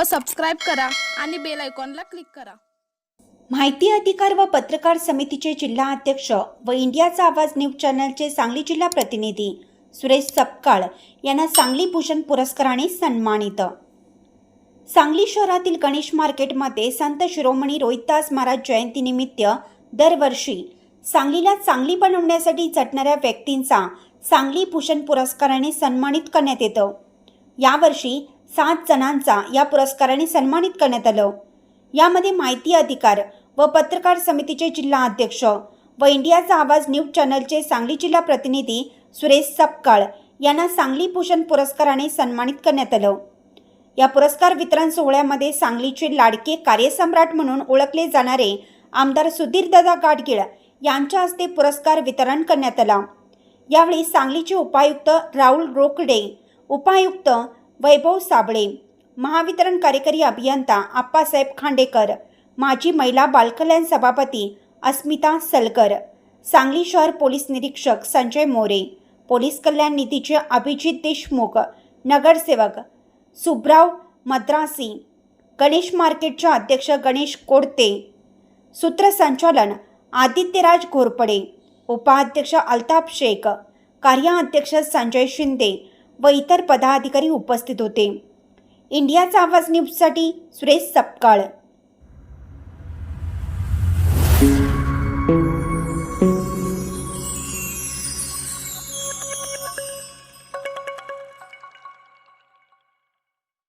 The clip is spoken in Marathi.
व सबस्क्राईब करा आणि बेल आयकॉनला क्लिक करा। माहिती अधिकार व पत्रकार समितीचे जिल्हा अध्यक्ष व इंडियाचा आवाज न्यूज चॅनलचे सांगली जिल्हा प्रतिनिधी सुरेश सपकाळ यांना सांगली भूषण पुरस्काराने सन्मानित। सांगली शहरातील गणेश मार्केटमध्ये संत शिरोमणी रोहिदास महाराज जयंतीनिमित्त दरवर्षी सांगलीला चांगली बनवण्यासाठी झटणाऱ्या व्यक्तींचा सांगली भूषण पुरस्काराने सन्मानित करण्यात येतं। यावर्षी 7 जणांचा या पुरस्काराने सन्मानित करण्यात आलं। यामध्ये माहिती अधिकार व पत्रकार समितीचे जिल्हा अध्यक्ष व इंडियाचा आवाज न्यूज चॅनलचे सांगली जिल्हा प्रतिनिधी सुरेश सपकाळ यांना सांगली भूषण पुरस्काराने सन्मानित करण्यात आलं। या पुरस्कार वितरण सोहळ्यामध्ये सांगलीचे लाडके कार्यसम्राट म्हणून ओळखले जाणारे आमदार सुधीरदादा गाडगीळ यांच्या हस्ते पुरस्कार वितरण करण्यात आला। यावेळी सांगलीचे उपायुक्त राहुल रोकडे, उपायुक्त वैभव साबळे, महावितरण कार्यकारी अभियंता आप्पासाहेब खांडेकर, माजी महिला बालकल्याण सभापती अस्मिता सलकर, सांगली शहर पोलीस निरीक्षक संजय मोरे, पोलीस कल्याण निधीचे अभिजित देशमुख, नगरसेवक सुब्राव मद्रासी, गणेश मार्केटचे अध्यक्ष गणेश कोडते, सूत्रसंचालन आदित्यराज घोरपडे, उपाध्यक्ष अल्ताफ शेख, कार्याध्यक्ष संजय शिंदे व इतर पदाधिकारी उपस्थित होते। इंडियाचा आवाज न्यूजसाठी सुरेश सपकाळ।